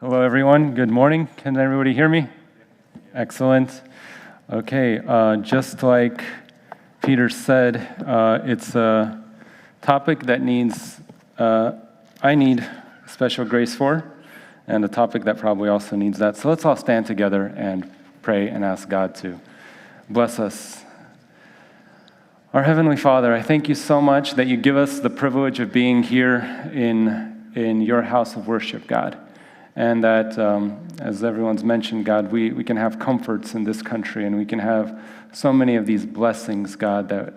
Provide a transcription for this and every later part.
Hello, everyone. Good morning. Can everybody hear me? Excellent. Okay, just like Peter said, it's a topic that I need special grace for, and a topic that probably also needs that. So let's all stand together and pray and ask God to bless us. Our Heavenly Father, I thank you so much that you give us the privilege of being here in your house of worship, God. And that, as everyone's mentioned, God, we can have comforts in this country, and we can have so many of these blessings, God, that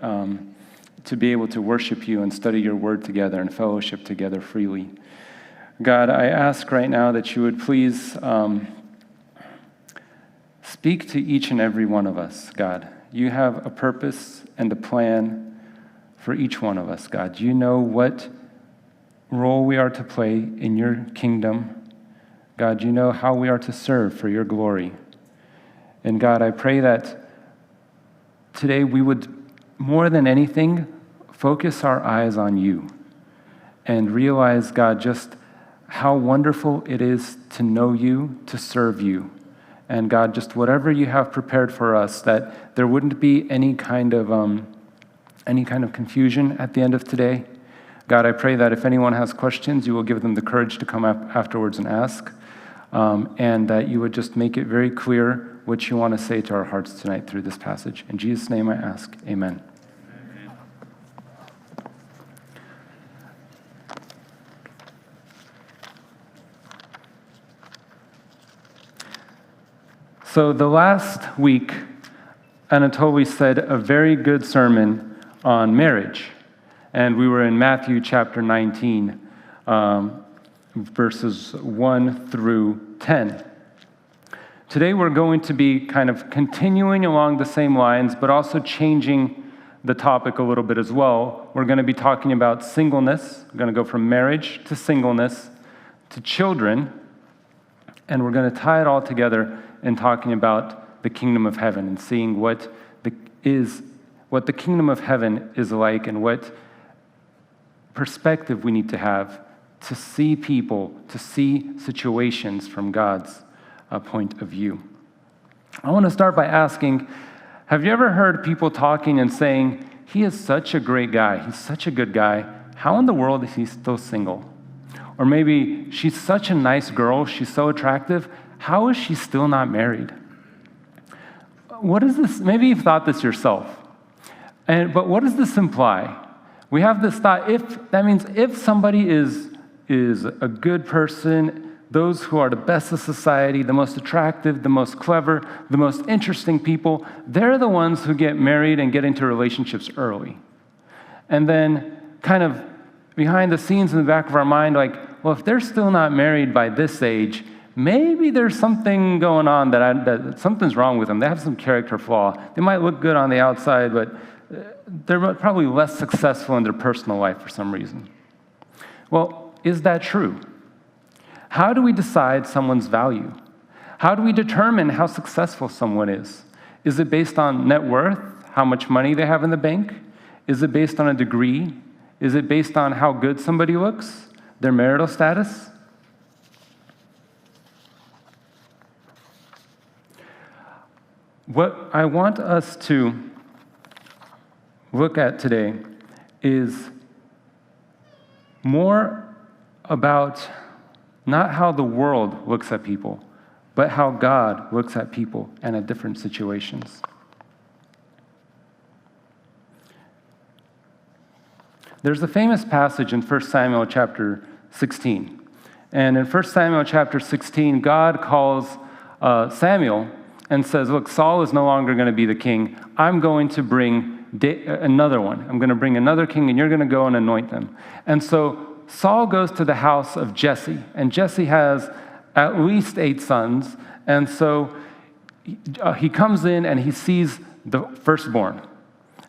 to be able to worship you and study your word together and fellowship together freely. God, I ask right now that you would please speak to each and every one of us, God. You have a purpose and a plan for each one of us, God. You know what role we are to play in your kingdom. God, you know how we are to serve for your glory. And God, I pray that today we would, more than anything, focus our eyes on you and realize, God, just how wonderful it is to know you, to serve you. And God, just whatever you have prepared for us, that there wouldn't be any kind of confusion at the end of today. God, I pray that if anyone has questions, you will give them the courage to come up afterwards and ask. And that you would just make it very clear what you want to say to our hearts tonight through this passage. In Jesus' name I ask, amen. So the last week, Anatoly said a very good sermon on marriage. And we were in Matthew chapter 19, verses 1 through 10. Today we're going to be kind of continuing along the same lines, but also changing the topic a little bit as well. We're going to be talking about singleness. We're going to go from marriage to singleness to children, and we're going to tie it all together in talking about the kingdom of heaven and seeing what the kingdom of heaven is like and what perspective we need to have to see people, to see situations from God's point of view. I want to start by asking, have you ever heard people talking and saying, he is such a great guy, he's such a good guy, how in the world is he still single? Or maybe, she's such a nice girl, she's so attractive, how is she still not married? What is this? Maybe you've thought this yourself. But what does this imply? We have this thought, if somebody is a good person, those who are the best of society, the most attractive, the most clever, the most interesting people, they're the ones who get married and get into relationships early. And then kind of behind the scenes in the back of our mind, like, well, if they're still not married by this age, maybe there's something going on that something's wrong with them. They have some character flaw. They might look good on the outside, but they're probably less successful in their personal life for some reason. Well, is that true? How do we decide someone's value? How do we determine how successful someone is? Is it based on net worth, how much money they have in the bank? Is it based on a degree? Is it based on how good somebody looks, their marital status? What I want us to look at today is more about not how the world looks at people, but how God looks at people and at different situations. There's a famous passage in 1 Samuel chapter 16. And in 1 Samuel chapter 16, God calls Samuel and says, look, Saul is no longer going to be the king. I'm going to bring another one. I'm going to bring another king, and you're going to go and anoint them. And so Saul goes to the house of Jesse, and Jesse has at least 8 sons. And so he comes in and he sees the firstborn.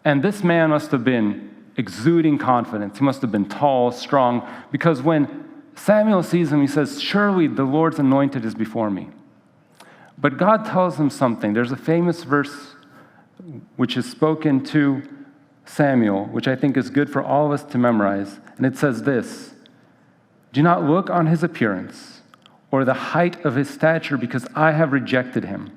And this man must have been exuding confidence. He must have been tall, strong, because when Samuel sees him, he says, surely the Lord's anointed is before me. But God tells him something. There's a famous verse which is spoken to Samuel, which I think is good for all of us to memorize. And it says this, do not look on his appearance or the height of his stature, because I have rejected him.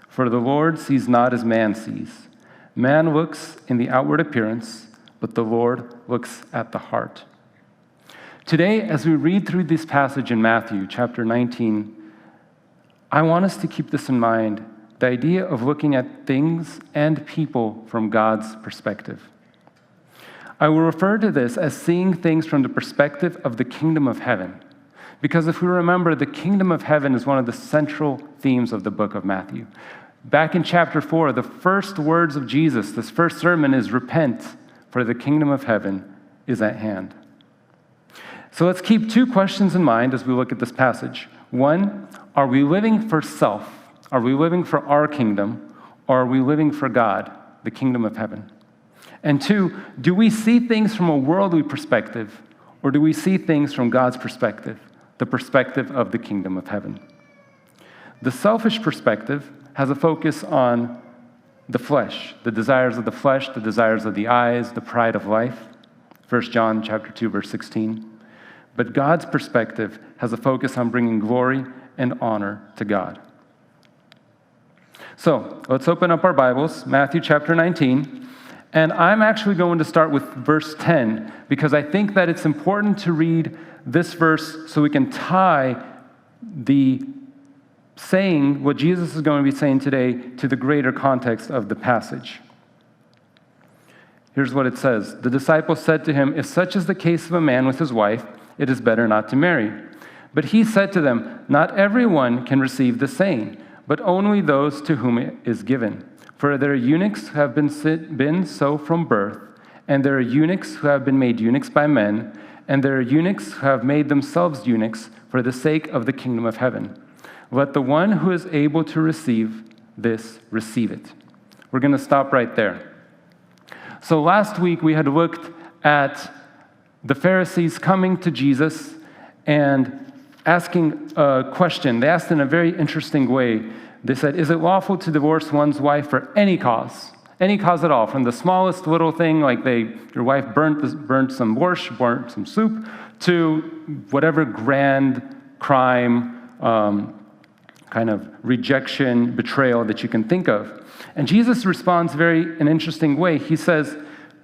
For the Lord sees not as man sees. Man looks in the outward appearance, but the Lord looks at the heart." Today, as we read through this passage in Matthew chapter 19, I want us to keep this in mind, the idea of looking at things and people from God's perspective. I will refer to this as seeing things from the perspective of the kingdom of heaven. Because if we remember, the kingdom of heaven is one of the central themes of the book of Matthew. Back in chapter 4, the first words of Jesus, this first sermon is, "Repent, for the kingdom of heaven is at hand." So let's keep two questions in mind as we look at this passage. One, are we living for self? Are we living for our kingdom? Or are we living for God, the kingdom of heaven? And two, do we see things from a worldly perspective, or do we see things from God's perspective, the perspective of the kingdom of heaven? The selfish perspective has a focus on the flesh, the desires of the flesh, the desires of the eyes, the pride of life. 1 John chapter 2, verse 16. But God's perspective has a focus on bringing glory and honor to God. So let's open up our Bibles, Matthew chapter 19. And I'm actually going to start with verse 10, because I think that it's important to read this verse so we can tie the saying, what Jesus is going to be saying today, to the greater context of the passage. Here's what it says. The disciples said to him, "If such is the case of a man with his wife, it is better not to marry." But he said to them, "Not everyone can receive the saying, but only those to whom it is given. For there are eunuchs who have been so from birth, and there are eunuchs who have been made eunuchs by men, and there are eunuchs who have made themselves eunuchs for the sake of the kingdom of heaven. Let the one who is able to receive this receive it." We're going to stop right there. So last week we had looked at the Pharisees coming to Jesus and asking a question. They asked in a very interesting way. They said, "Is it lawful to divorce one's wife for any cause? Any cause at all, from the smallest little thing, like your wife burnt some borscht, burnt some soup, to whatever grand crime, kind of rejection, betrayal that you can think of?" And Jesus responds in an interesting way. He says,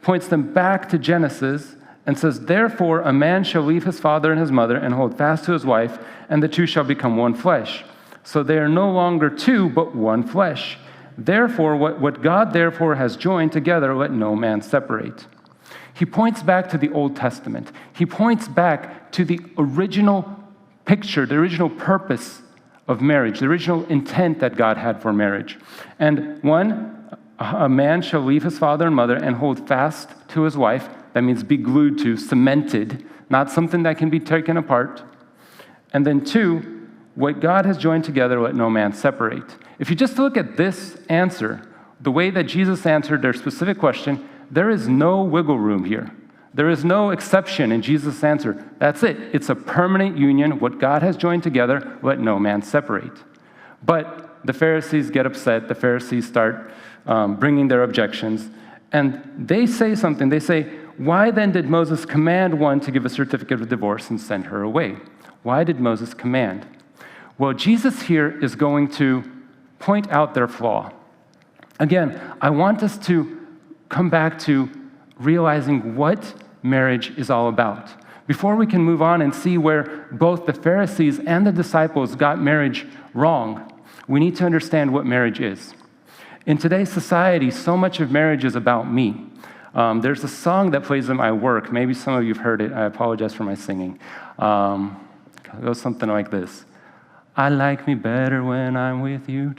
points them back to Genesis and says, "Therefore a man shall leave his father and his mother and hold fast to his wife, and the two shall become one flesh. So they are no longer two, but one flesh. Therefore, what God therefore has joined together, let no man separate." He points back to the Old Testament. He points back to the original picture, the original purpose of marriage, the original intent that God had for marriage. And one, a man shall leave his father and mother and hold fast to his wife. That means be glued to, cemented, not something that can be taken apart. And then two, what God has joined together, let no man separate. If you just look at this answer, the way that Jesus answered their specific question, there is no wiggle room here. There is no exception in Jesus' answer. That's it. It's a permanent union. What God has joined together, let no man separate. But the Pharisees get upset. The Pharisees start bringing their objections. And they say something. They say, "Why then did Moses command one to give a certificate of divorce and send her away?" Why did Moses command? Well, Jesus here is going to point out their flaw. Again, I want us to come back to realizing what marriage is all about. Before we can move on and see where both the Pharisees and the disciples got marriage wrong, we need to understand what marriage is. In today's society, so much of marriage is about me. There's a song that plays at my work. Maybe some of you have heard it. I apologize for my singing. It goes something like this. "I like me better when I'm with you."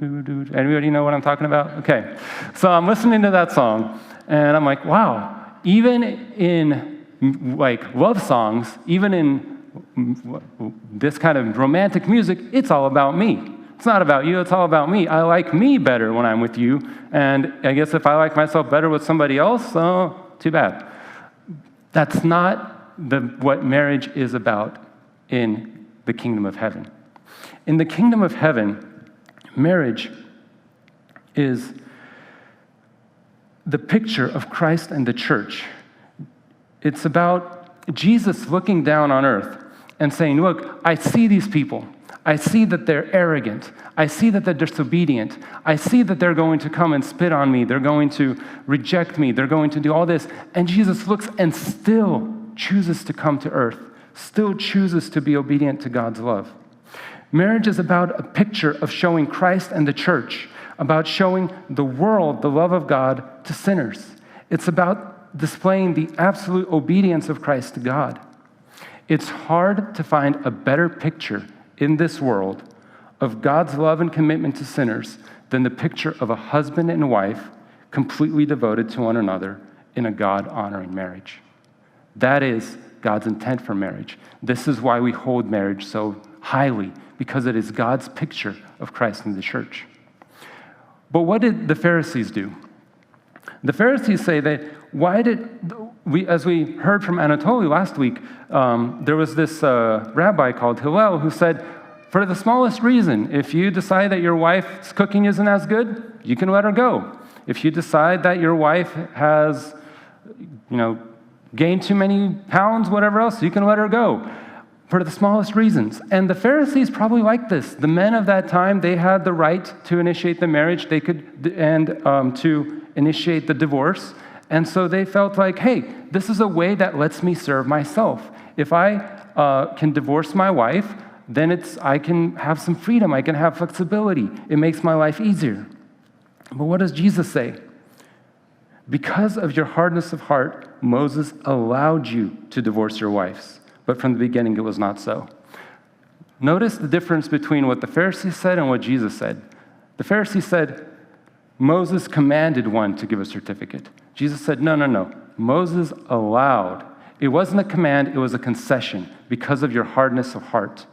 Anybody know what I'm talking about? Okay. So I'm listening to that song, and I'm like, wow, even in like love songs, even in this kind of romantic music, it's all about me. It's not about you, it's all about me. I like me better when I'm with you, and I guess if I like myself better with somebody else, oh, too bad. That's not what marriage is about in the kingdom of heaven. In the kingdom of heaven, marriage is the picture of Christ and the church. It's about Jesus looking down on earth and saying, look, I see these people. I see that they're arrogant. I see that they're disobedient. I see that they're going to come and spit on me. They're going to reject me. They're going to do all this. And Jesus looks and still chooses to come to earth, still chooses to be obedient to God's love. Marriage is about a picture of showing Christ and the church, about showing the world the love of God to sinners. It's about displaying the absolute obedience of Christ to God. It's hard to find a better picture in this world of God's love and commitment to sinners than the picture of a husband and wife completely devoted to one another in a God-honoring marriage. That is God's intent for marriage. This is why we hold marriage so highly, because it is God's picture of Christ and the church. But what did the Pharisees do? The Pharisees say that as we heard from Anatoly last week, there was this rabbi called Hillel who said, for the smallest reason, if you decide that your wife's cooking isn't as good, you can let her go. If you decide that your wife has, gained too many pounds, whatever else, you can let her go. For the smallest reasons. And the Pharisees probably liked this. The men of that time, they had the right to initiate the marriage, to initiate the divorce. And so they felt like, hey, this is a way that lets me serve myself. If I can divorce my wife, then I can have some freedom. I can have flexibility. It makes my life easier. But what does Jesus say? Because of your hardness of heart, Moses allowed you to divorce your wives. But from the beginning, it was not so. Notice the difference between what the Pharisees said and what Jesus said. The Pharisees said, Moses commanded one to give a certificate. Jesus said, no. Moses allowed. It wasn't a command, it was a concession because of your hardness of heart.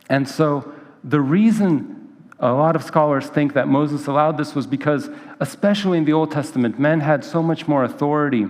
And so the reason a lot of scholars think that Moses allowed this was because, especially in the Old Testament, men had so much more authority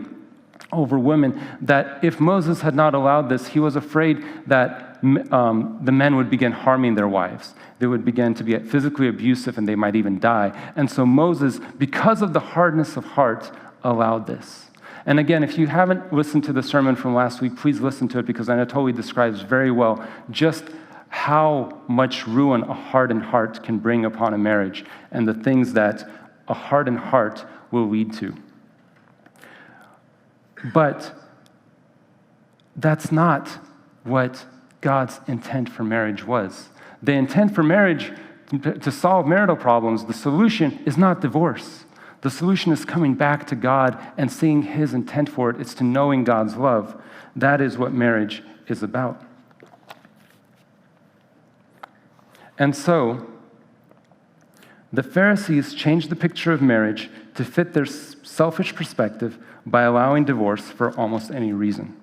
over women that if Moses had not allowed this, he was afraid that the men would begin harming their wives. They would begin to be physically abusive and they might even die. And so Moses, because of the hardness of heart, allowed this. And again, if you haven't listened to the sermon from last week, please listen to it because Anatoly describes very well just how much ruin a hardened heart can bring upon a marriage and the things that a hardened heart will lead to. But that's not what God's intent for marriage was. The intent for marriage, to solve marital problems, the solution is not divorce. The solution is coming back to God and seeing His intent for it. It's to knowing God's love. That is what marriage is about. And so, the Pharisees changed the picture of marriage to fit their selfish perspective by allowing divorce for almost any reason.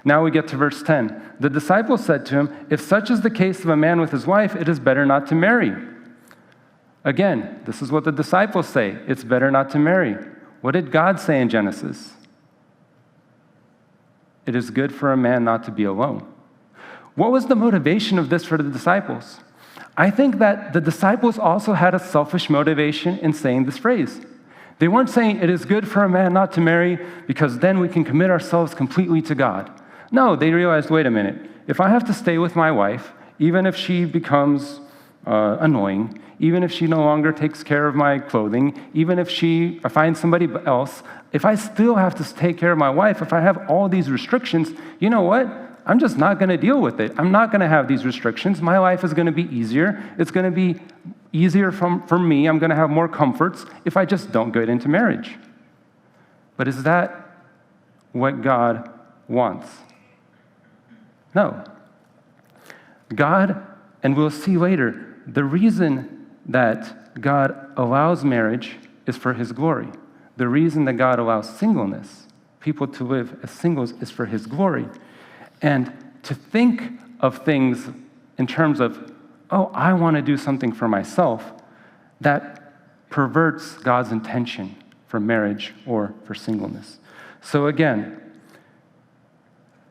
Now we get to verse 10. The disciples said to him, if such is the case of a man with his wife, it is better not to marry. Again, this is what the disciples say. It's better not to marry. What did God say in Genesis? It is good for a man not to be alone. What was the motivation of this for the disciples? I think that the disciples also had a selfish motivation in saying this phrase. They weren't saying it is good for a man not to marry because then we can commit ourselves completely to God. No, they realized, wait a minute, if I have to stay with my wife, even if she becomes annoying, even if she no longer takes care of my clothing, even if I find somebody else, if I still have to take care of my wife, if I have all these restrictions, you know what? I'm just not going to deal with it. I'm not going to have these restrictions. My life is going to be easier. It's going to be easier for me. I'm going to have more comforts if I just don't get into marriage. But is that what God wants? No. God, and we'll see later, the reason that God allows marriage is for His glory. The reason that God allows singleness, people to live as singles, is for His glory. And to think of things in terms of, oh, I want to do something for myself, that perverts God's intention for marriage or for singleness. So again,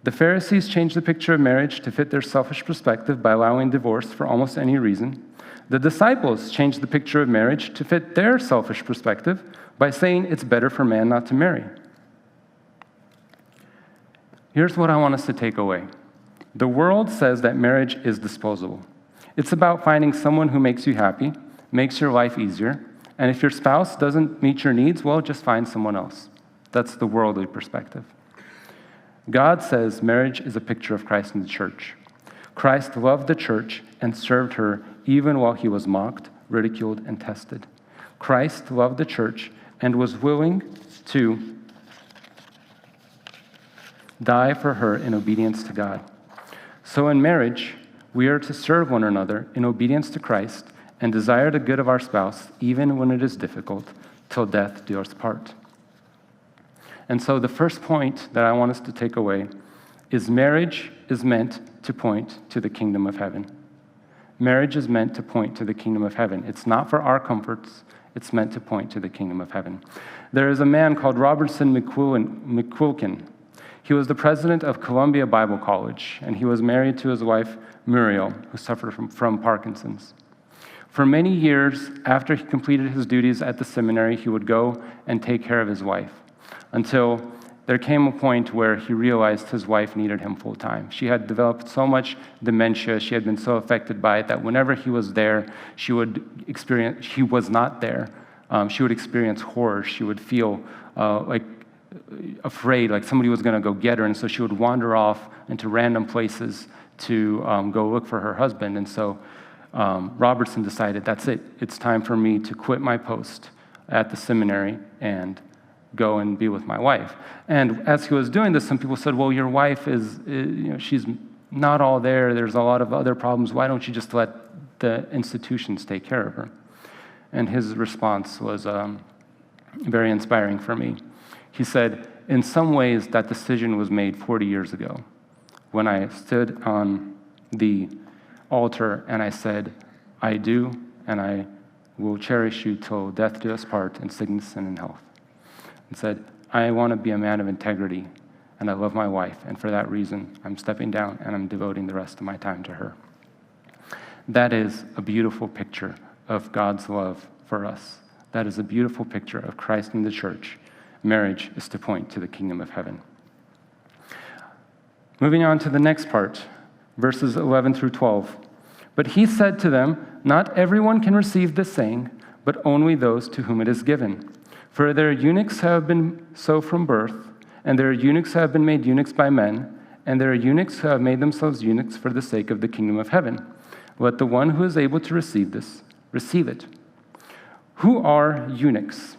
the Pharisees changed the picture of marriage to fit their selfish perspective by allowing divorce for almost any reason. The disciples changed the picture of marriage to fit their selfish perspective by saying it's better for man not to marry. Here's what I want us to take away. The world says that marriage is disposable. It's about finding someone who makes you happy, makes your life easier, and if your spouse doesn't meet your needs, well, just find someone else. That's the worldly perspective. God says marriage is a picture of Christ and the church. Christ loved the church and served her even while he was mocked, ridiculed, and tested. Christ loved the church and was willing to die for her in obedience to God. So in marriage, we are to serve one another in obedience to Christ and desire the good of our spouse, even when it is difficult, till death do us part. And so the first point that I want us to take away is marriage is meant to point to the kingdom of heaven. Marriage is meant to point to the kingdom of heaven. It's not for our comforts. It's meant to point to the kingdom of heaven. There is a man called Robertson McQuilkin. He was the president of Columbia Bible College, and he was married to his wife, Muriel, who suffered from Parkinson's. For many years after he completed his duties at the seminary, he would go and take care of his wife, until there came a point where he realized his wife needed him full time. She had developed so much dementia, she had been so affected by it that whenever he was there, she would experience horror. She would feel afraid, like somebody was going to go get her, and so she would wander off into random places to go look for her husband. And so Robertson decided, that's it. It's time for me to quit my post at the seminary and go and be with my wife. And as he was doing this, some people said, well, your wife she's not all there. There's a lot of other problems. Why don't you just let the institutions take care of her? And his response was very inspiring for me. He said, in some ways, that decision was made 40 years ago when I stood on the altar and I said, I do, and I will cherish you till death do us part in sickness and in health. And said, I want to be a man of integrity, and I love my wife, and for that reason, I'm stepping down and I'm devoting the rest of my time to her. That is a beautiful picture of God's love for us. That is a beautiful picture of Christ and the church. Marriage is to point to the kingdom of heaven. Moving on to the next part, verses 11 through 12. But he said to them, not everyone can receive this saying, but only those to whom it is given. For there are eunuchs who have been so from birth, and there are eunuchs who have been made eunuchs by men, and there are eunuchs who have made themselves eunuchs for the sake of the kingdom of heaven. Let the one who is able to receive this, receive it. Who are eunuchs?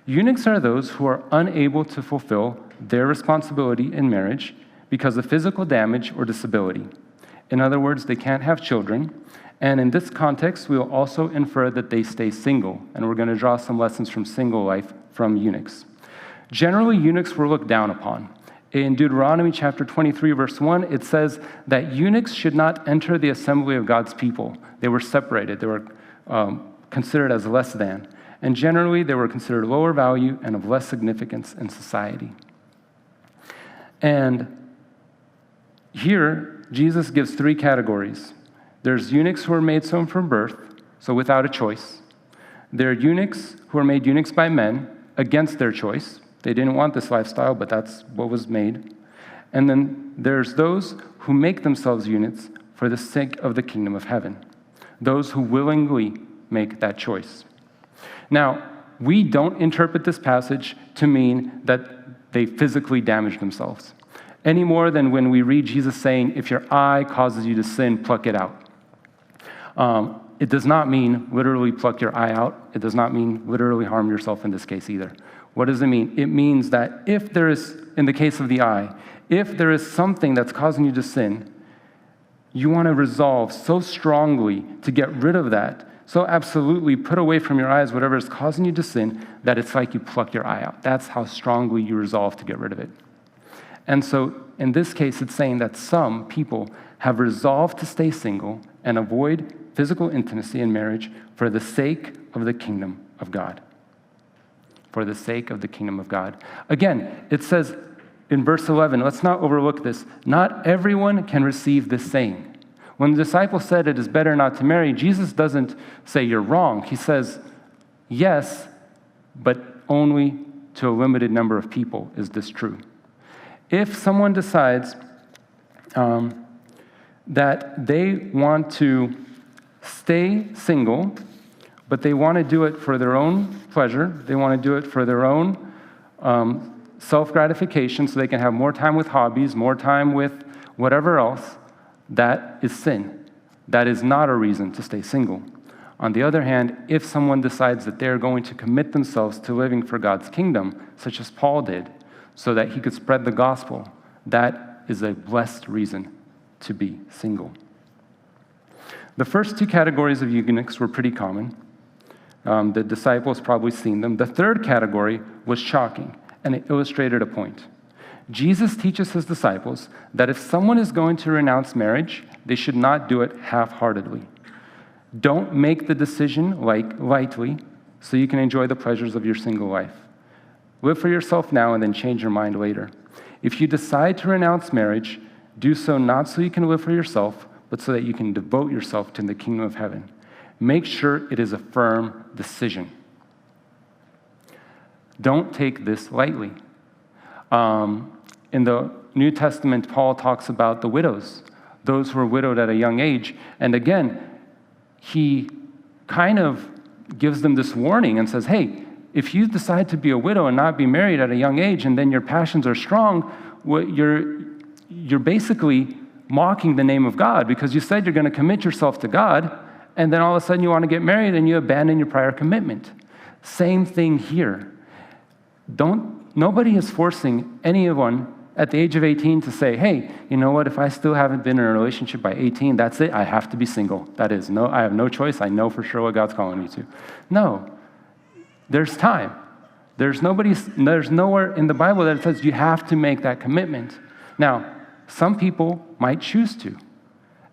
Eunuchs are those who are unable to fulfill their responsibility in marriage because of physical damage or disability. In other words, they can't have children. And in this context, we will also infer that they stay single. And we're going to draw some lessons from single life from eunuchs. Generally, eunuchs were looked down upon. In Deuteronomy chapter 23, verse 1, it says that eunuchs should not enter the assembly of God's people. They were separated. They were considered as less than. And generally, they were considered lower value and of less significance in society. And here, Jesus gives three categories. There's eunuchs who are made so from birth, so without a choice. There are eunuchs who are made eunuchs by men against their choice. They didn't want this lifestyle, but that's what was made. And then there's those who make themselves eunuchs for the sake of the kingdom of heaven. Those who willingly make that choice. Now, we don't interpret this passage to mean that they physically damage themselves, any more than when we read Jesus saying, if your eye causes you to sin, pluck it out. It does not mean literally pluck your eye out. It does not mean literally harm yourself in this case either. What does it mean? It means that if there is, in the case of the eye, if there is something that's causing you to sin, you want to resolve so strongly to get rid of that, so absolutely put away from your eyes whatever is causing you to sin, that it's like you pluck your eye out. That's how strongly you resolve to get rid of it. And so in this case, it's saying that some people have resolved to stay single and avoid physical intimacy in marriage for the sake of the kingdom of God. For the sake of the kingdom of God. Again, it says in verse 11, let's not overlook this, not everyone can receive this saying. When the disciples said it is better not to marry, Jesus doesn't say you're wrong. He says, yes, but only to a limited number of people is this true. If someone decides that they want to stay single, but they want to do it for their own pleasure. They want to do it for their own self-gratification so they can have more time with hobbies, more time with whatever else. That is sin. That is not a reason to stay single. On the other hand, if someone decides that they're going to commit themselves to living for God's kingdom, such as Paul did, so that he could spread the gospel, that is a blessed reason to be single. The first two categories of eunuchs were pretty common. The disciples probably seen them. The third category was shocking, and it illustrated a point. Jesus teaches his disciples that if someone is going to renounce marriage, they should not do it half-heartedly. Don't make the decision lightly so you can enjoy the pleasures of your single life. Live for yourself now and then change your mind later. If you decide to renounce marriage, do so not so you can live for yourself, but so that you can devote yourself to the kingdom of heaven. Make sure it is a firm decision. Don't take this lightly. In the New Testament, Paul talks about the widows, those who were widowed at a young age. And again, he kind of gives them this warning and says, hey, if you decide to be a widow and not be married at a young age, and then your passions are strong, you're basically mocking the name of God, because you said you're going to commit yourself to God, and then all of a sudden you want to get married and you abandon your prior commitment. Same thing here. Nobody is forcing anyone at the age of 18 to say, hey, you know what, if I still haven't been in a relationship by 18, that's it, I have to be single. That is, I have no choice, I know for sure what God's calling me to. No, there's time. There's nowhere in the Bible that it says you have to make that commitment. Now, some people might choose to,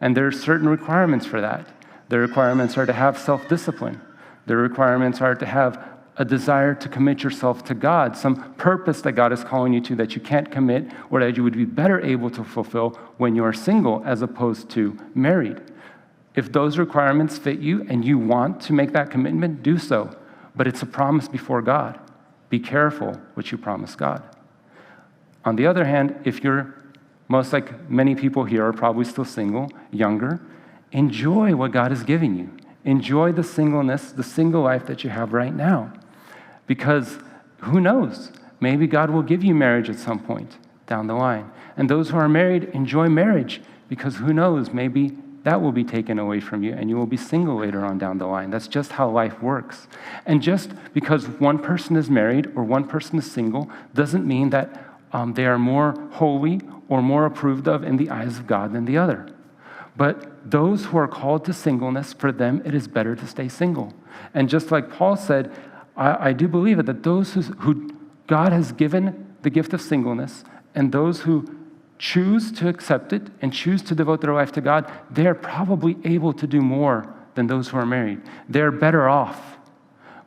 and there are certain requirements for that. The requirements are to have self-discipline. The requirements are to have a desire to commit yourself to God, some purpose that God is calling you to that you can't commit or that you would be better able to fulfill when you are single as opposed to married. If those requirements fit you and you want to make that commitment, do so. But it's a promise before God. Be careful what you promise God. On the other hand, if you're, most like many people here are probably still single, younger, enjoy what God is giving you. Enjoy the singleness, the single life that you have right now. Because who knows? Maybe God will give you marriage at some point down the line. And those who are married, enjoy marriage, because who knows? Maybe that will be taken away from you and you will be single later on down the line. That's just how life works. And just because one person is married or one person is single doesn't mean that they are more holy or more approved of in the eyes of God than the other. But those who are called to singleness, for them it is better to stay single. And just like Paul said, I do believe it, that those who God has given the gift of singleness, and those who choose to accept it and choose to devote their life to God, they're probably able to do more than those who are married. They're better off.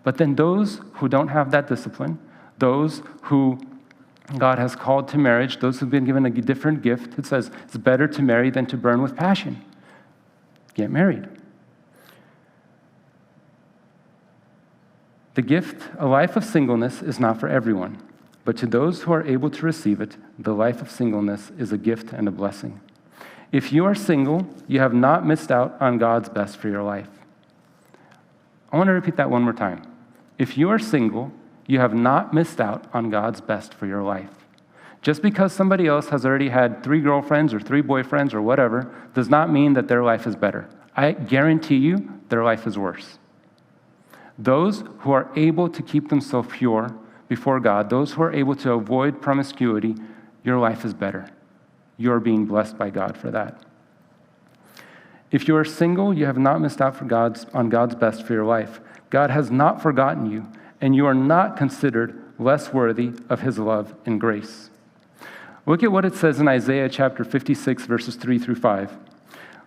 But then those who don't have that discipline, those who God has called to marriage, those who've been given a different gift, it says it's better to marry than to burn with passion. Get married. The gift, a life of singleness, is not for everyone, but to those who are able to receive it, the life of singleness is a gift and a blessing. If you are single, you have not missed out on God's best for your life. I want to repeat that one more time. If you are single, you have not missed out on God's best for your life. Just because somebody else has already had 3 girlfriends or 3 boyfriends or whatever does not mean that their life is better. I guarantee you their life is worse. Those who are able to keep themselves pure before God, those who are able to avoid promiscuity, your life is better. You're being blessed by God for that. If you are single, you have not missed out on God's best for your life. God has not forgotten you, and you are not considered less worthy of his love and grace. Look at what it says in Isaiah chapter 56, verses 3 through 5.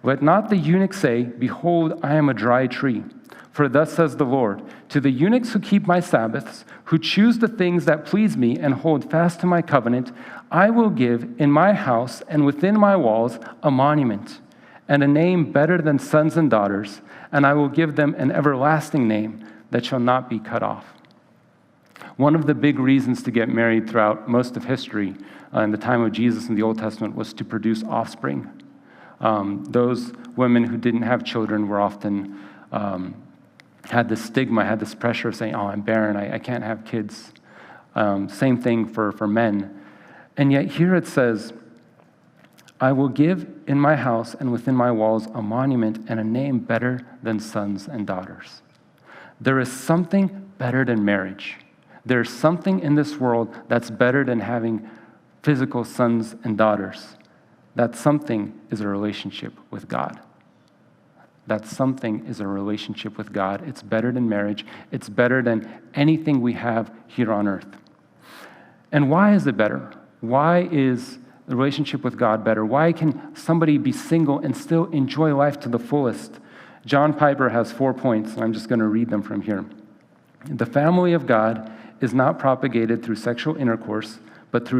Let not the eunuch say, behold, I am a dry tree. For thus says the Lord, to the eunuchs who keep my Sabbaths, who choose the things that please me and hold fast to my covenant, I will give in my house and within my walls a monument and a name better than sons and daughters, and I will give them an everlasting name that shall not be cut off. One of the big reasons to get married throughout most of history in the time of Jesus in the Old Testament was to produce offspring. Those women who didn't have children were often had this stigma, had this pressure of saying, oh, I'm barren, I can't have kids. Same thing for men. And yet here it says, I will give in my house and within my walls a monument and a name better than sons and daughters. There is something better than marriage. There's something in this world that's better than having physical sons and daughters. That something is a relationship with God. That something is a relationship with God. It's better than marriage. It's better than anything we have here on earth. And why is it better? Why is the relationship with God better? Why can somebody be single and still enjoy life to the fullest? John Piper has 4 points, and I'm just going to read them from here. The family of God is not propagated through sexual intercourse, but by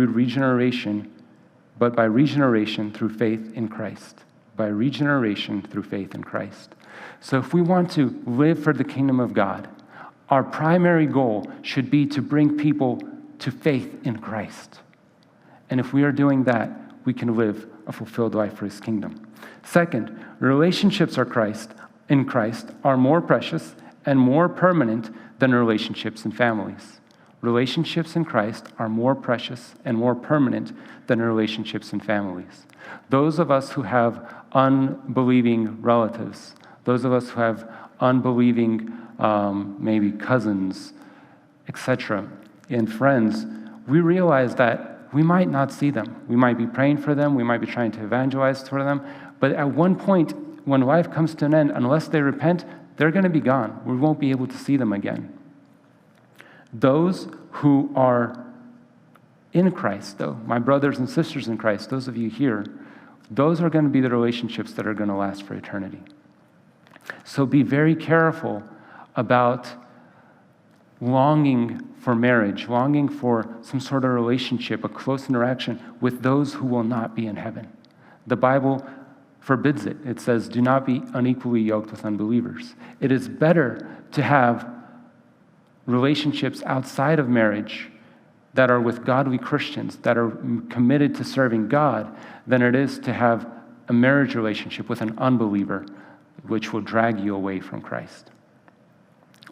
regeneration through faith in Christ. By regeneration through faith in Christ. So if we want to live for the kingdom of God, our primary goal should be to bring people to faith in Christ. And if we are doing that, we can live a fulfilled life for his kingdom. Second, relationships in Christ are more precious and more permanent than relationships in families. Relationships in Christ are more precious and more permanent than relationships in families. Those of us who have unbelieving relatives, those of us who have unbelieving maybe cousins, etc., and friends, we realize that we might not see them. We might be praying for them. We might be trying to evangelize for them. But at one point, when life comes to an end, unless they repent, they're going to be gone. We won't be able to see them again. Those who are in Christ, though, my brothers and sisters in Christ, those of you here, those are going to be the relationships that are going to last for eternity. So be very careful about longing for marriage, longing for some sort of relationship, a close interaction with those who will not be in heaven. The Bible forbids it. It says, do not be unequally yoked with unbelievers. It is better to have relationships outside of marriage that are with godly Christians, that are committed to serving God, than it is to have a marriage relationship with an unbeliever, which will drag you away from Christ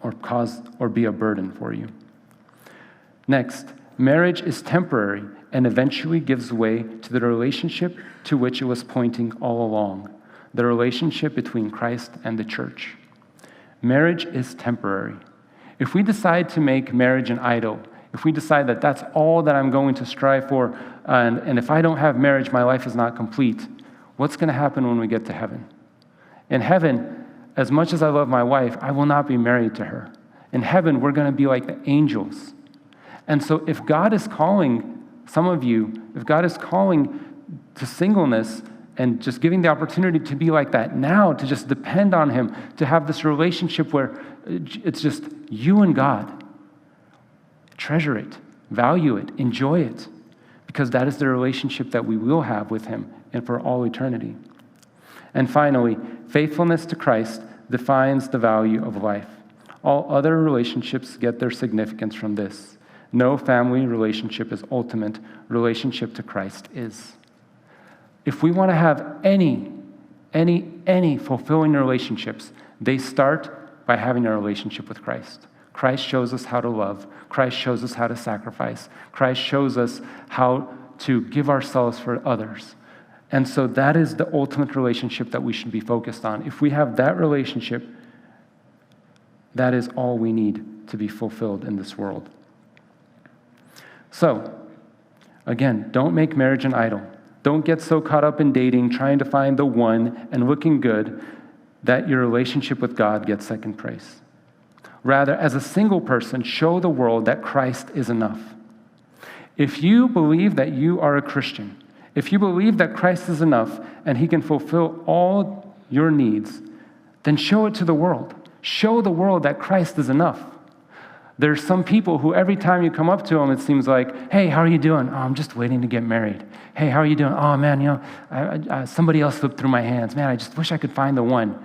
or be a burden for you. Next, marriage is temporary and eventually gives way to the relationship to which it was pointing all along, the relationship between Christ and the church. Marriage is temporary. If we decide to make marriage an idol, if we decide that that's all that I'm going to strive for, and if I don't have marriage, my life is not complete, what's going to happen when we get to heaven? In heaven, as much as I love my wife, I will not be married to her. In heaven, we're going to be like the angels. And so if God is calling some of you, if God is calling to singleness and just giving the opportunity to be like that now, to just depend on him, to have this relationship where it's just you and God, treasure it, value it, enjoy it, because that is the relationship that we will have with him and for all eternity. And finally, faithfulness to Christ defines the value of life. All other relationships get their significance from this. No family relationship is ultimate. Relationship to Christ is. If we want to have any fulfilling relationships, they start by having a relationship with Christ. Christ shows us how to love. Christ shows us how to sacrifice. Christ shows us how to give ourselves for others. And so that is the ultimate relationship that we should be focused on. If we have that relationship, that is all we need to be fulfilled in this world. So, again, don't make marriage an idol. Don't get so caught up in dating, trying to find the one and looking good, that your relationship with God gets second place. Rather, as a single person, show the world that Christ is enough. If you believe that you are a Christian, if you believe that Christ is enough and he can fulfill all your needs, then show it to the world. Show the world that Christ is enough. There's some people who every time you come up to them, it seems like, hey, how are you doing? Oh, I'm just waiting to get married. Hey, how are you doing? Oh, man, somebody else slipped through my hands. Man, I just wish I could find the one.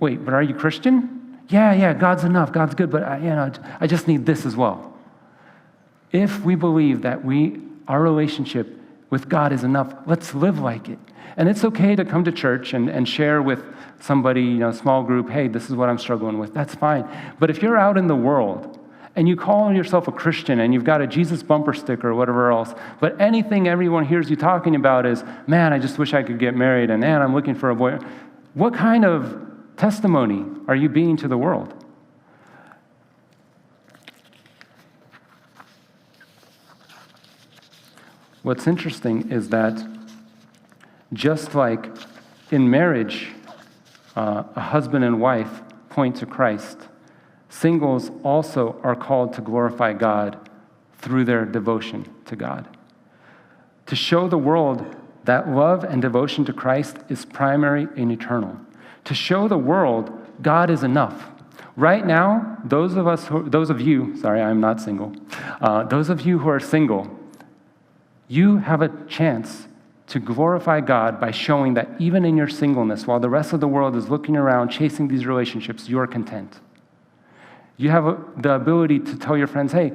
Wait, but are you Christian? Yeah, God's enough. God's good, but I just need this as well. If we believe that our relationship with God is enough. Let's live like it. And it's okay to come to church and share with somebody, small group, hey, this is what I'm struggling with. That's fine. But if you're out in the world and you call yourself a Christian and you've got a Jesus bumper sticker or whatever else, but anything everyone hears you talking about is, man, I just wish I could get married, and man, I'm looking for a boy. What kind of testimony are you being to the world? What's interesting is that just like in marriage, a husband and wife point to Christ, singles also are called to glorify God through their devotion to God. To show the world that love and devotion to Christ is primary and eternal. To show the world God is enough. Right now, those of you, I'm not single, those of you who are single, you have a chance to glorify God by showing that even in your singleness, while the rest of the world is looking around, chasing these relationships, you are content. You have the ability to tell your friends, hey,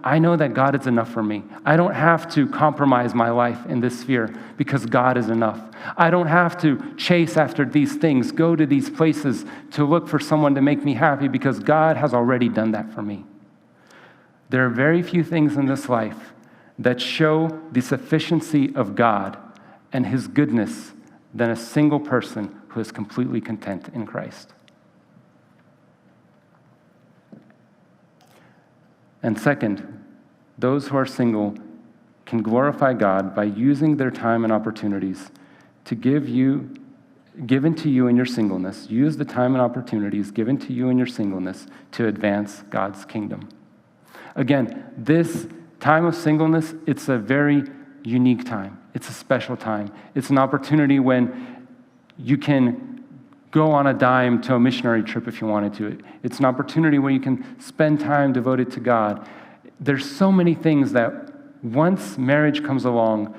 I know that God is enough for me. I don't have to compromise my life in this sphere because God is enough. I don't have to chase after these things, go to these places to look for someone to make me happy because God has already done that for me. There are very few things in this life that show the sufficiency of God and His goodness than a single person who is completely content in Christ. And second, those who are single can glorify God by using their time and opportunities to given to you in your singleness. Use the time and opportunities given to you in your singleness to advance God's kingdom. Again, this time of singleness, it's a very unique time. It's a special time. It's an opportunity when you can go on a dime to a missionary trip if you wanted to. It's an opportunity where you can spend time devoted to God. There's so many things that once marriage comes along,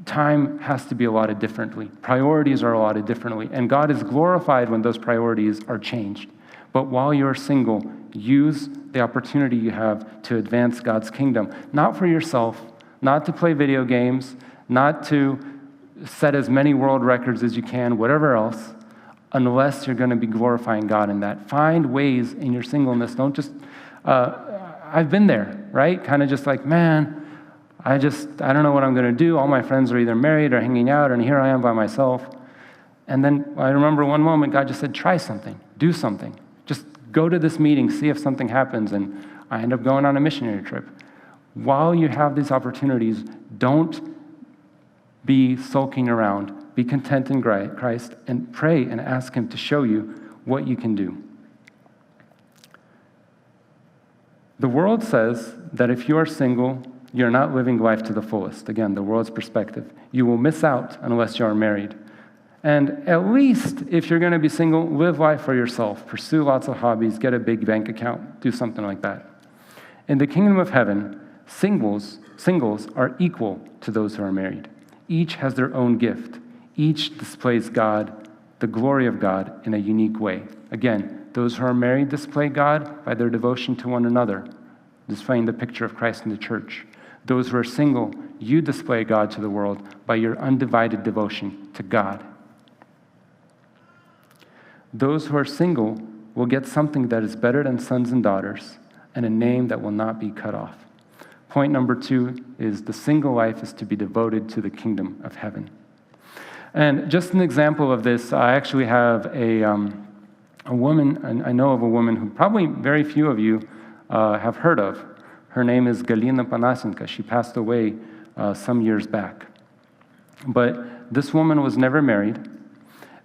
time has to be allotted differently. Priorities are allotted differently. And God is glorified when those priorities are changed. But while you're single, use the opportunity you have to advance God's kingdom. Not for yourself, not to play video games, not to set as many world records as you can, whatever else, unless you're going to be glorifying God in that. Find ways in your singleness. Don't just, I've been there, right? Kind of just like, man, I don't know what I'm going to do. All my friends are either married or hanging out, and here I am by myself. And then I remember one moment God just said, try something, do something. Just go to this meeting, see if something happens, and I end up going on a missionary trip. While you have these opportunities, don't be sulking around. Be content in Christ and pray and ask Him to show you what you can do. The world says that if you are single, you're not living life to the fullest. Again, the world's perspective. You will miss out unless you are married. And at least if you're going to be single, live life for yourself. Pursue lots of hobbies, get a big bank account, do something like that. In the kingdom of heaven, singles are equal to those who are married. Each has their own gift. Each displays God, the glory of God, in a unique way. Again, those who are married display God by their devotion to one another, displaying the picture of Christ in the church. Those who are single, you display God to the world by your undivided devotion to God. Those who are single will get something that is better than sons and daughters, and a name that will not be cut off. Point number 2 is the single life is to be devoted to the kingdom of heaven. And just an example of this, I actually have a woman, and I know of a woman who probably very few of you have heard of. Her name is Galina Panasenka. She passed away some years back. But this woman was never married,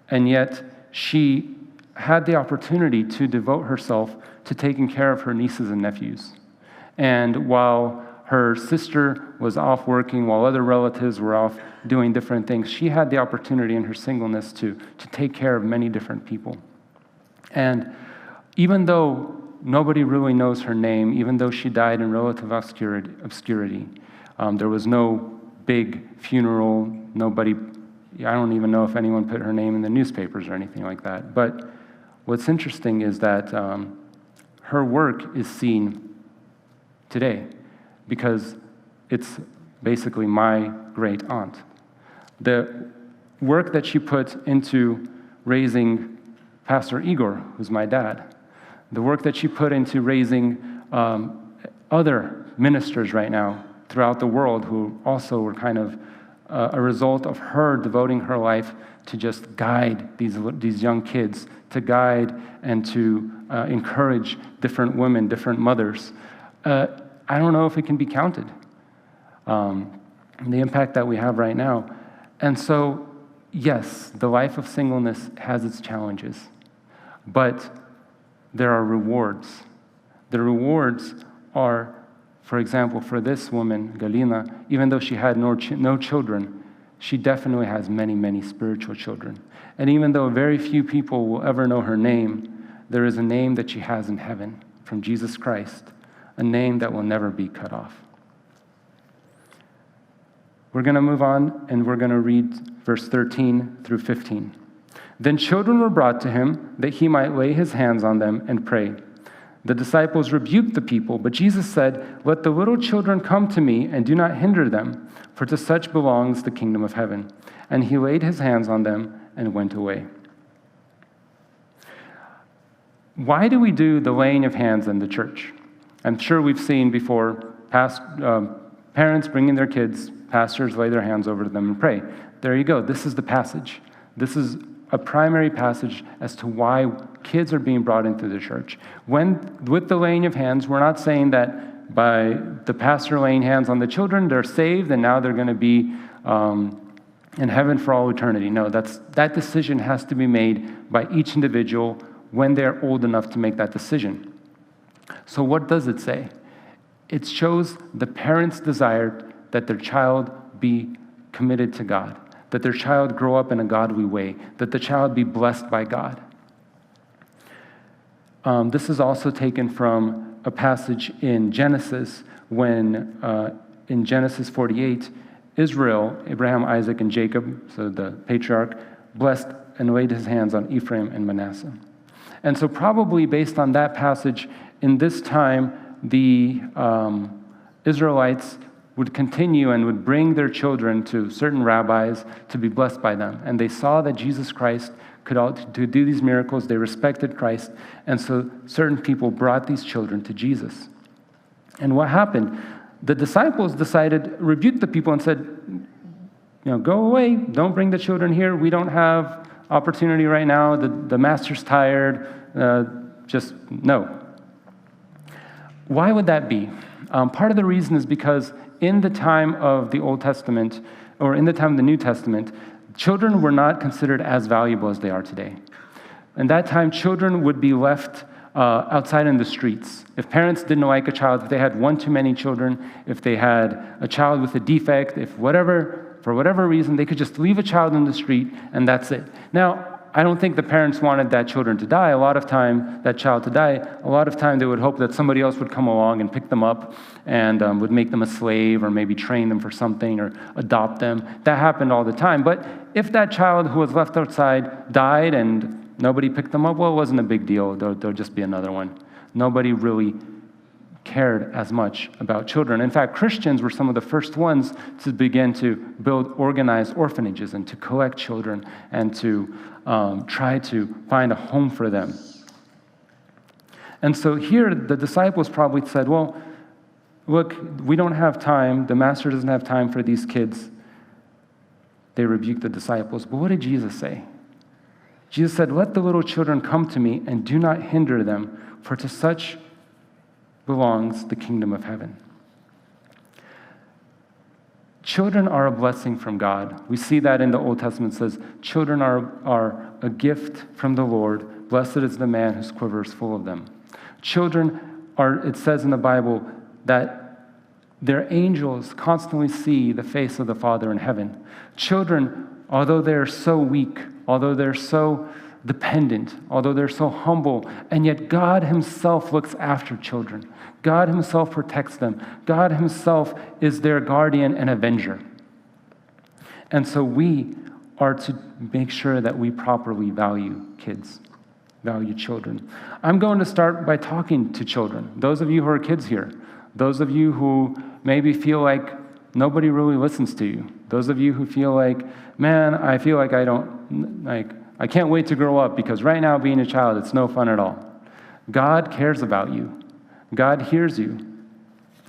and yet she had the opportunity to devote herself to taking care of her nieces and nephews. And while her sister was off working, while other relatives were off doing different things, she had the opportunity in her singleness to take care of many different people. And even though nobody really knows her name, even though she died in relative obscurity, there was no big funeral, I don't even know if anyone put her name in the newspapers or anything like that. But what's interesting is that her work is seen today because it's basically my great aunt. The work that she put into raising Pastor Igor, who's my dad, the work that she put into raising other ministers right now throughout the world who also were kind of a result of her devoting her life to just guide these young kids, to guide and to encourage different women, different mothers. I don't know if it can be counted, the impact that we have right now. And so, yes, the life of singleness has its challenges, but there are rewards. The rewards are, for example, for this woman, Galina, even though she had no children, she definitely has many, many spiritual children. And even though very few people will ever know her name, there is a name that she has in heaven from Jesus Christ, a name that will never be cut off. We're going to move on, and we're going to read verse 13 through 15. Then children were brought to him that he might lay his hands on them and pray. The disciples rebuked the people, but Jesus said, "Let the little children come to me, and do not hinder them, for to such belongs the kingdom of heaven." And he laid his hands on them and went away. Why do we do the laying of hands in the church? I'm sure we've seen before parents bringing their kids, pastors lay their hands over them and pray. There you go. This is the passage. This is a primary passage as to why kids are being brought into the church. With the laying of hands, we're not saying that by the pastor laying hands on the children, they're saved and now they're going to be in heaven for all eternity. No, that decision has to be made by each individual when they're old enough to make that decision. So what does it say? It shows the parents' desire that their child be committed to God, that their child grow up in a godly way, that the child be blessed by God. This is also taken from a passage in Genesis when, in Genesis 48, Israel, Abraham, Isaac, and Jacob, so the patriarch, blessed and laid his hands on Ephraim and Manasseh. And so probably based on that passage, in this time, the Israelites would continue and would bring their children to certain rabbis to be blessed by them. And they saw that Jesus Christ could do these miracles. They respected Christ. And so certain people brought these children to Jesus. And what happened? The disciples rebuked the people and said, go away. Don't bring the children here. We don't have opportunity right now. The master's tired. Just no. Why would that be? Part of the reason is because in the time of the Old Testament, or in the time of the New Testament, children were not considered as valuable as they are today. In that time, children would be left outside in the streets. If parents didn't like a child, if they had one too many children, if they had a child with a defect, for whatever reason, they could just leave a child in the street and that's it. Now, I don't think the parents wanted that child to die. A lot of time they would hope that somebody else would come along and pick them up and would make them a slave or maybe train them for something or adopt them. That happened all the time. But if that child who was left outside died and nobody picked them up, well, it wasn't a big deal. There'll just be another one. Nobody really cared as much about children. In fact, Christians were some of the first ones to begin to build organized orphanages and to collect children and to try to find a home for them. And so here, the disciples probably said, well, look, we don't have time. The master doesn't have time for these kids. They rebuked the disciples. But what did Jesus say? Jesus said, "Let the little children come to me and do not hinder them, for to such belongs the kingdom of heaven." Children are a blessing from God. We see that in the Old Testament. It says, children are a gift from the Lord. Blessed is the man whose quiver is full of them. Children are, it says in the Bible, that their angels constantly see the face of the Father in heaven. Children, although they're so weak, although they're so dependent, although they're so humble, and yet God himself looks after children. God himself protects them. God himself is their guardian and avenger. And so we are to make sure that we properly value kids, value children. I'm going to start by talking to children. Those of you who are kids here, those of you who maybe feel like, nobody really listens to you. Those of you who feel like, man, I feel like I can't wait to grow up because right now being a child, it's no fun at all. God cares about you. God hears you.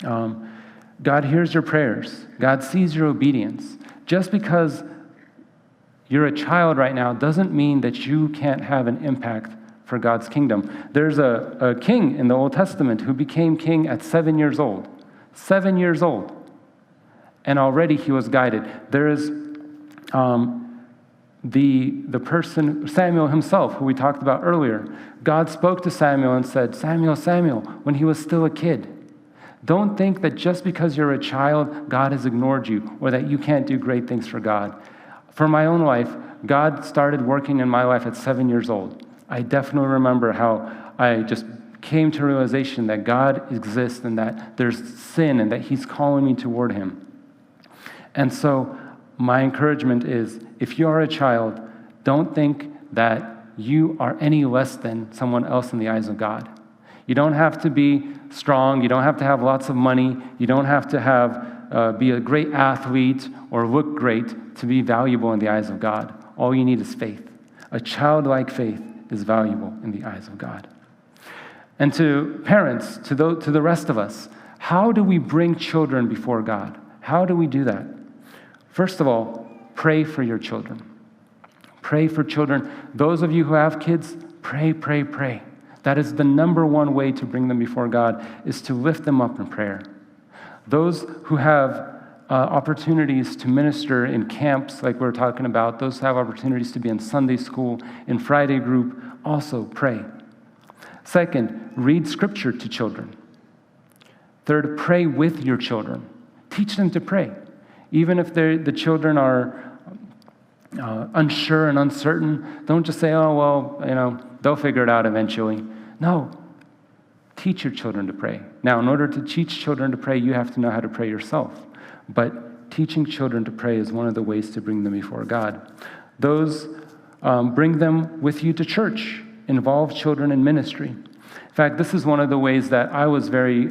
God hears your prayers. God sees your obedience. Just because you're a child right now doesn't mean that you can't have an impact for God's kingdom. There's a king in the Old Testament who became king at 7 years old. 7 years old. And already he was guided. There is the person, Samuel himself, who we talked about earlier. God spoke to Samuel and said, Samuel, Samuel, when he was still a kid. Don't think that just because you're a child, God has ignored you or that you can't do great things for God. For my own life, God started working in my life at 7 years old. I definitely remember how I just came to realization that God exists and that there's sin and that he's calling me toward him. And so my encouragement is, if you are a child, don't think that you are any less than someone else in the eyes of God. You don't have to be strong. You don't have to have lots of money. You don't have to be a great athlete or look great to be valuable in the eyes of God. All you need is faith. A childlike faith is valuable in the eyes of God. And to parents, to the rest of us, how do we bring children before God? How do we do that? First of all, pray for your children. Pray for children. Those of you who have kids, pray, pray, pray. That is the number one way to bring them before God, is to lift them up in prayer. Those who have opportunities to minister in camps like we're talking about, those who have opportunities to be in Sunday school, in Friday group, also pray. Second, read scripture to children. Third, pray with your children. Teach them to pray. Even if the children are unsure and uncertain, don't just say, oh, well, they'll figure it out eventually. No, teach your children to pray. Now, in order to teach children to pray, you have to know how to pray yourself. But teaching children to pray is one of the ways to bring them before God. Those bring them with you to church. Involve children in ministry. In fact, this is one of the ways that I was very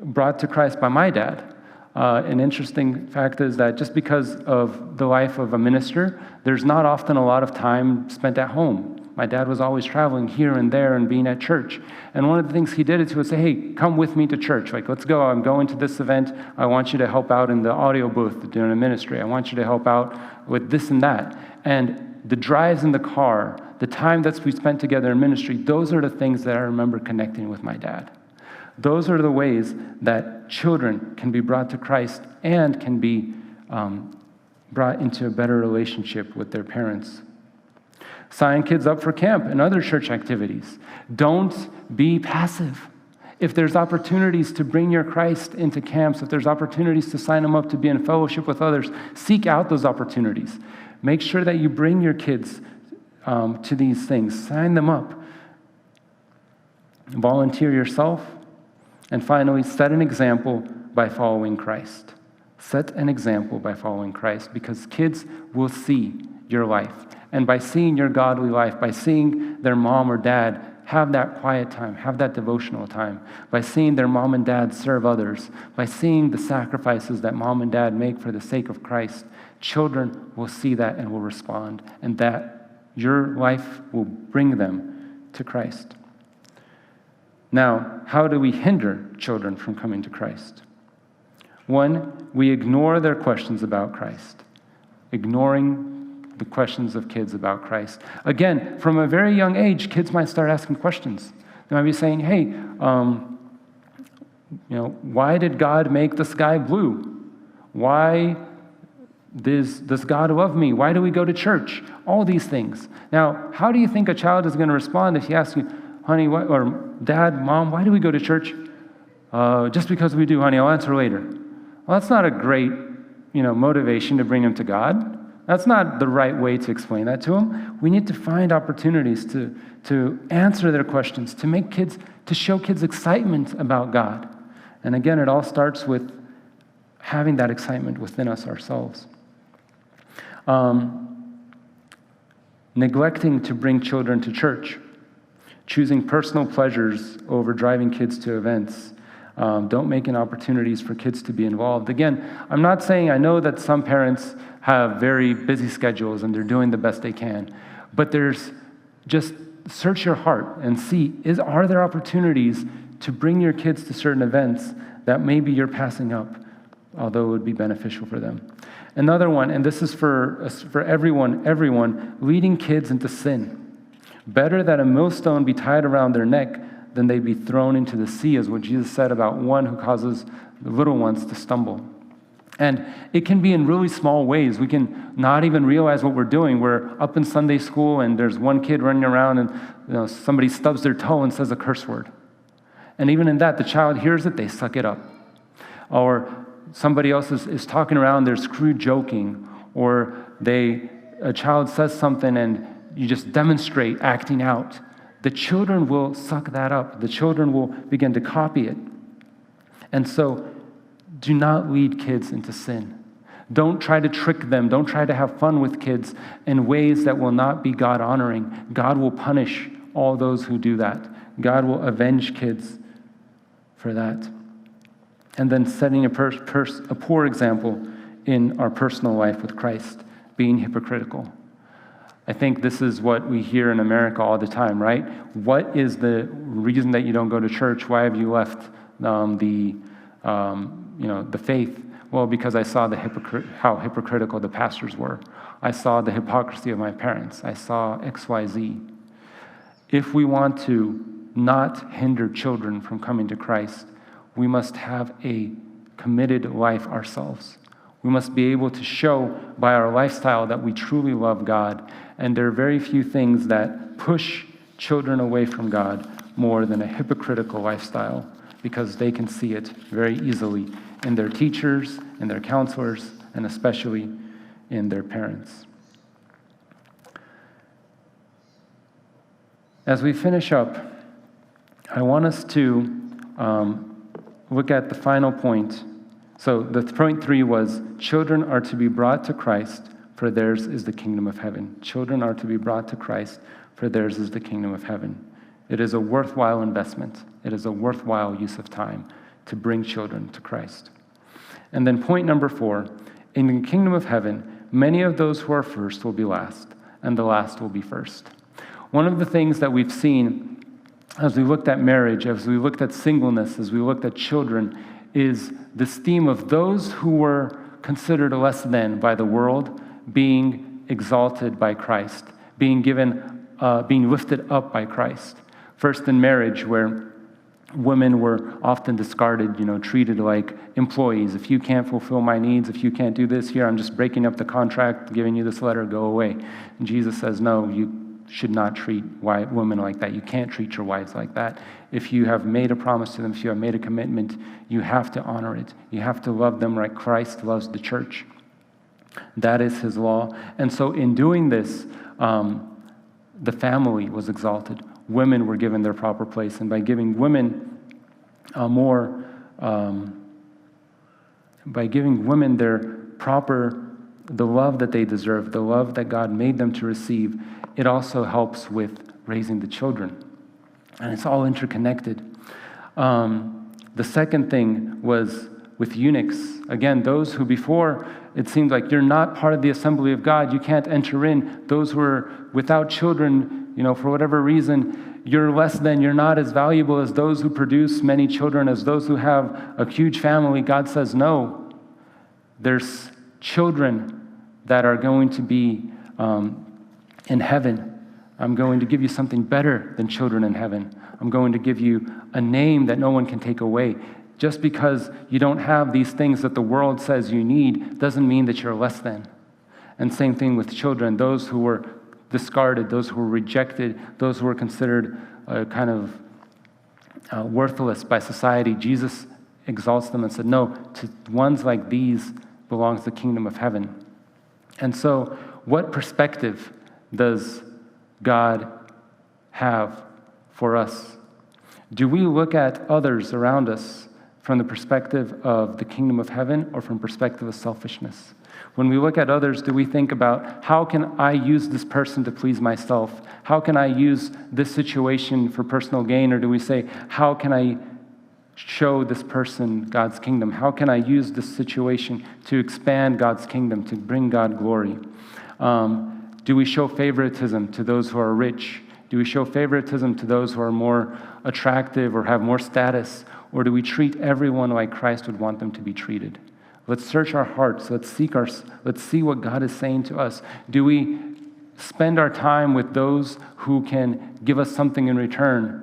brought to Christ by my dad. An interesting fact is that just because of the life of a minister, there's not often a lot of time spent at home. My dad was always traveling here and there and being at church. And one of the things he did is he would say, hey, come with me to church. Like, let's go. I'm going to this event. I want you to help out in the audio booth doing a ministry. I want you to help out with this and that. And the drives in the car, the time that's we spent together in ministry, those are the things that I remember connecting with my dad. Those are the ways that children can be brought to Christ and can be brought into a better relationship with their parents. Sign kids up for camp and other church activities. Don't be passive. If there's opportunities to bring your Christ into camps, if there's opportunities to sign them up to be in fellowship with others, seek out those opportunities. Make sure that you bring your kids to these things. Sign them up. Volunteer yourself. And finally, set an example by following Christ. Set an example by following Christ, because kids will see your life. And by seeing your godly life, by seeing their mom or dad have that quiet time, have that devotional time, by seeing their mom and dad serve others, by seeing the sacrifices that mom and dad make for the sake of Christ, children will see that and will respond, and that your life will bring them to Christ. Now, how do we hinder children from coming to Christ? One, we ignore their questions about Christ. Ignoring the questions of kids about Christ. Again, from a very young age, kids might start asking questions. They might be saying, hey, why did God make the sky blue? Why does God love me? Why do we go to church? All these things. Now, how do you think a child is going to respond if he asks you, honey, or dad, mom, why do we go to church? Just because we do, honey, I'll answer later. Well, that's not a great, motivation to bring him to God. That's not the right way to explain that to him. We need to find opportunities to answer their questions, to show kids excitement about God. And again, it all starts with having that excitement within us ourselves. Neglecting to bring children to church. Choosing personal pleasures over driving kids to events. Don't make any opportunities for kids to be involved. Again, I'm not saying, I know that some parents have very busy schedules and they're doing the best they can, but there's just search your heart and see, are there opportunities to bring your kids to certain events that maybe you're passing up, although it would be beneficial for them. Another one, and this is for everyone, leading kids into sin. Better that a millstone be tied around their neck than they be thrown into the sea, is what Jesus said about one who causes the little ones to stumble. And it can be in really small ways. We can not even realize what we're doing. We're up in Sunday school and there's one kid running around and somebody stubs their toe and says a curse word. And even in that, the child hears it, they suck it up. Or somebody else is talking around, they're screw joking. Or a child says something and you just demonstrate acting out. The children will suck that up. The children will begin to copy it. And so, do not lead kids into sin. Don't try to trick them. Don't try to have fun with kids in ways that will not be God-honoring. God will punish all those who do that. God will avenge kids for that. And then setting a poor example in our personal life with Christ, being hypocritical. I think this is what we hear in America all the time, right? What is the reason that you don't go to church? Why have you left the faith? Well, because I saw how hypocritical the pastors were. I saw the hypocrisy of my parents. I saw XYZ. If we want to not hinder children from coming to Christ, we must have a committed life ourselves. We must be able to show by our lifestyle that we truly love God. And there are very few things that push children away from God more than a hypocritical lifestyle, because they can see it very easily in their teachers, in their counselors, and especially in their parents. As we finish up, I want us to look at the final point. So the point 3 was, children are to be brought to Christ, for theirs is the kingdom of heaven. Children are to be brought to Christ, for theirs is the kingdom of heaven. It is a worthwhile investment. It is a worthwhile use of time to bring children to Christ. And then point number 4, in the kingdom of heaven, many of those who are first will be last, and the last will be first. One of the things that we've seen as we looked at marriage, as we looked at singleness, as we looked at children, is this theme of those who were considered less than by the world being exalted by Christ, being lifted up by Christ. First in marriage, where women were often discarded, treated like employees. If you can't fulfill my needs, if you can't do this here, I'm just breaking up the contract, giving you this letter, go away. And Jesus says, no, you should not treat women like that. You can't treat your wives like that. If you have made a promise to them, if you have made a commitment, you have to honor it. You have to love them like Christ loves the church. That is his law. And so in doing this, the family was exalted. Women were given their proper place. And by giving women the love that they deserve, the love that God made them to receive, it also helps with raising the children. And it's all interconnected. The second thing was with eunuchs. Again, those who before it seemed like you're not part of the assembly of God, you can't enter in. Those who are without children, for whatever reason, you're less than, you're not as valuable as those who produce many children, as those who have a huge family. God says, no, there's children that are going to be in heaven. I'm going to give you something better than children in heaven. I'm going to give you a name that no one can take away. Just because you don't have these things that the world says you need doesn't mean that you're less than. And same thing with children. Those who were discarded, those who were rejected, those who were considered kind of worthless by society, Jesus exalts them and said, no, to ones like these belongs the kingdom of heaven. And so what perspective does God have for us? Do we look at others around us from the perspective of the kingdom of heaven or from perspective of selfishness? When we look at others, do we think about how can I use this person to please myself? How can I use this situation for personal gain? Or do we say, how can I show this person God's kingdom? How can I use this situation to expand God's kingdom, to bring God glory? Do we show favoritism to those who are rich? Do we show favoritism to those who are more attractive or have more status? Or do we treat everyone like Christ would want them to be treated? Let's search our hearts. Let's see what God is saying to us. Do we spend our time with those who can give us something in return?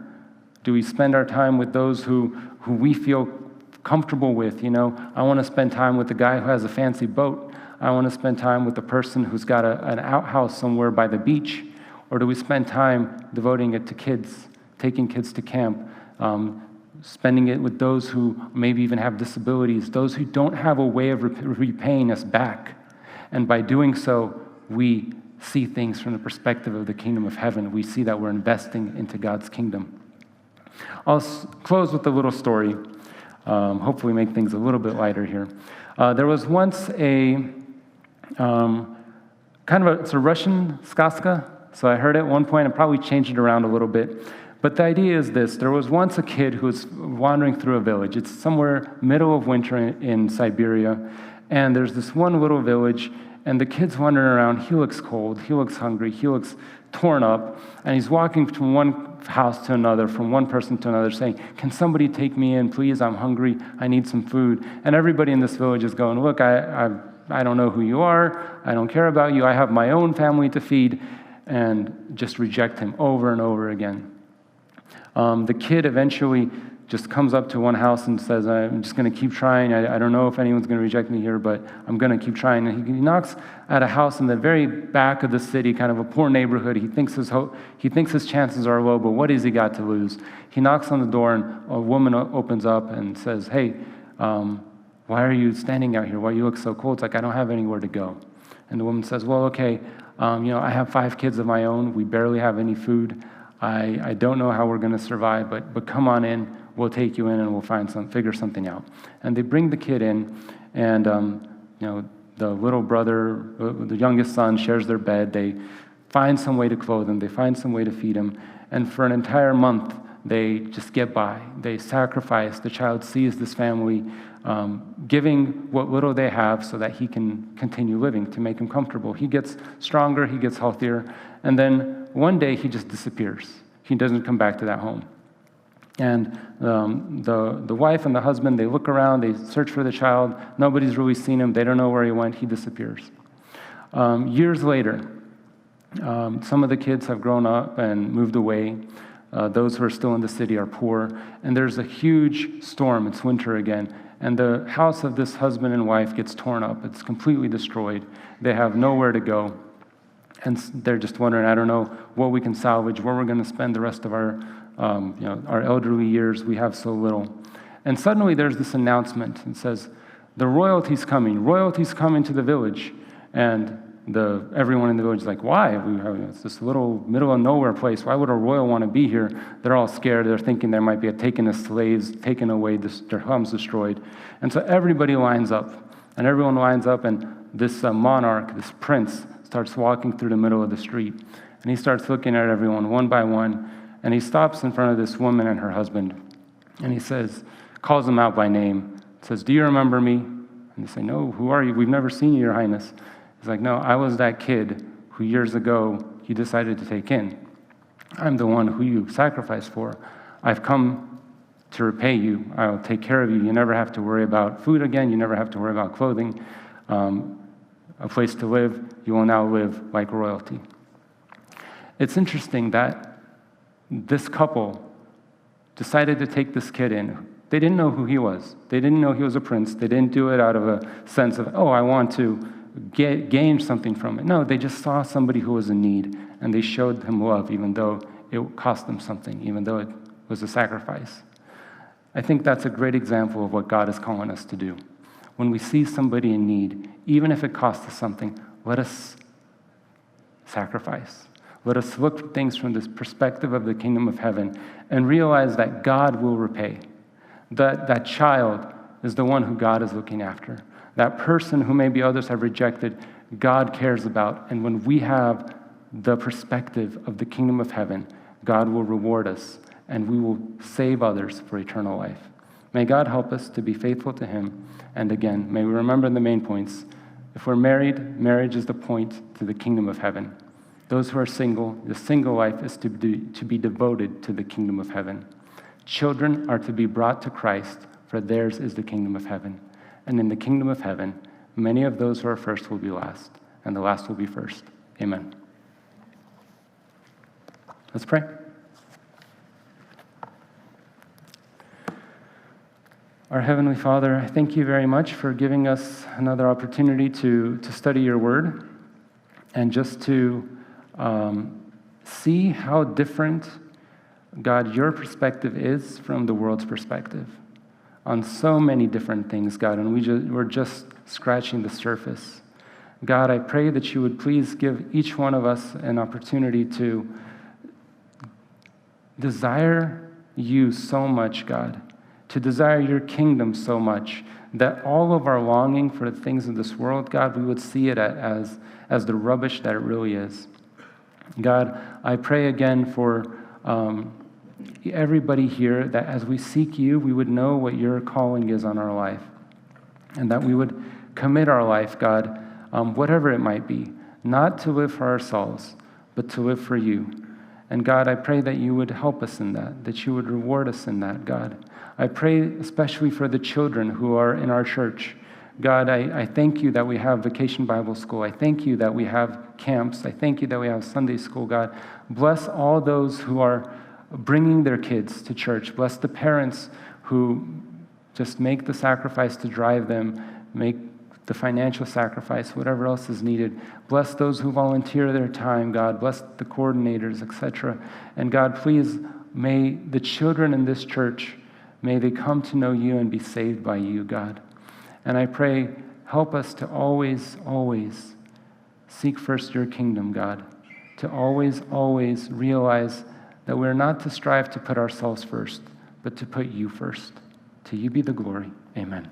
Do we spend our time with those who we feel comfortable with? I want to spend time with the guy who has a fancy boat. I want to spend time with the person who's got an outhouse somewhere by the beach. Or do we spend time devoting it to kids, taking kids to camp, spending it with those who maybe even have disabilities, those who don't have a way of repaying us back? And by doing so, we see things from the perspective of the kingdom of heaven. We see that we're investing into God's kingdom. I'll close with a little story, hopefully make things a little bit lighter here. There was once it's a Russian сказка, so I heard it at one point and probably changed it around a little bit. But the idea is this: there was once a kid who was wandering through a village. It's somewhere middle of winter in Siberia, and there's this one little village, and the kid's wandering around. He looks cold, he looks hungry, he looks torn up, and he's walking from one house to another, from one person to another, saying, "Can somebody take me in, please? I'm hungry, I need some food." And everybody in this village is going, "Look, I don't know who you are, I don't care about you, I have my own family to feed," and just reject him over and over again. The kid eventually just comes up to one house and says, "I'm just going to keep trying. I don't know if anyone's going to reject me here, but I'm going to keep trying." And he knocks at a house in the very back of the city, kind of a poor neighborhood. He thinks his chances are low, but what has he got to lose? He knocks on the door, and a woman opens up and says, "Hey, why are you standing out here? Why you look so cold?" It's like, "I don't have anywhere to go." And the woman says, "Well, okay, I have 5 kids of my own. We barely have any food. I don't know how we're going to survive, but come on in. We'll take you in, and we'll figure something out." And they bring the kid in, and the little brother, the youngest son, shares their bed. They find some way to clothe him. They find some way to feed him, and for an entire month, they just get by. They sacrifice. The child sees this family giving what little they have so that he can continue living, to make him comfortable. He gets stronger. He gets healthier, and then one day he just disappears. He doesn't come back to that home. And the wife and the husband, they look around, they search for the child. Nobody's really seen him. They don't know where he went. He disappears. Years later, some of the kids have grown up and moved away. Those who are still in the city are poor. And there's a huge storm. It's winter again. And the house of this husband and wife gets torn up. It's completely destroyed. They have nowhere to go. And they're just wondering, I don't know what we can salvage, where we're going to spend the rest of our elderly years. We have so little. And suddenly there's this announcement. It says, "The royalty's coming. Royalty's coming to the village." And everyone in the village is like, "Why? It's this little middle of nowhere place. Why would a royal want to be here?" They're all scared. They're thinking there might be a taking of slaves, taken away, their homes destroyed. And so everybody lines up. And everyone lines up, and this monarch, this prince, starts walking through the middle of the street. And he starts looking at everyone one by one. And he stops in front of this woman and her husband. And he calls them out by name, says, "Do you remember me?" And they say, "No, who are you? We've never seen you, Your Highness." He's like, "No, I was that kid who years ago you decided to take in. I'm the one who you sacrificed for. I've come to repay you. I'll take care of you. You never have to worry about food again. You never have to worry about clothing. A place to live. You will now live like royalty." It's interesting that this couple decided to take this kid in. They didn't know who he was. They didn't know he was a prince. They didn't do it out of a sense of, "Oh, I want to gain something from it." No, they just saw somebody who was in need, and they showed him love, even though it cost them something, even though it was a sacrifice. I think that's a great example of what God is calling us to do. When we see somebody in need, even if it costs us something, let us sacrifice. Let us look at things from this perspective of the kingdom of heaven and realize that God will repay. That child is the one who God is looking after. That person who maybe others have rejected, God cares about. And when we have the perspective of the kingdom of heaven, God will reward us and we will save others for eternal life. May God help us to be faithful to him. And again, may we remember the main points. If we're married, marriage is the point to the kingdom of heaven. Those who are single, the single life is to be devoted to the kingdom of heaven. Children are to be brought to Christ, for theirs is the kingdom of heaven. And in the kingdom of heaven, many of those who are first will be last, and the last will be first. Amen. Let's pray. Our Heavenly Father, I thank you very much for giving us another opportunity to study your word and just to see how different, God, your perspective is from the world's perspective on so many different things, God, and we're just scratching the surface. God, I pray that you would please give each one of us an opportunity to desire you so much, God, to desire your kingdom so much, that all of our longing for the things of this world, God, we would see it as the rubbish that it really is. God, I pray again for everybody here, that as we seek you, we would know what your calling is on our life, and that we would commit our life, God, whatever it might be, not to live for ourselves, but to live for you. And God, I pray that you would help us in that you would reward us in that, God. I pray especially for the children who are in our church. God, I thank you that we have Vacation Bible School. I thank you that we have camps. I thank you that we have Sunday school, God. Bless all those who are bringing their kids to church. Bless the parents who just make the sacrifice to drive them, make the financial sacrifice, whatever else is needed. Bless those who volunteer their time, God. Bless the coordinators, etc. And God, please, may the children in this church, may they come to know you and be saved by you, God. And I pray, help us to always, always seek first your kingdom, God. To always, always realize that we're not to strive to put ourselves first, but to put you first. To you be the glory. Amen.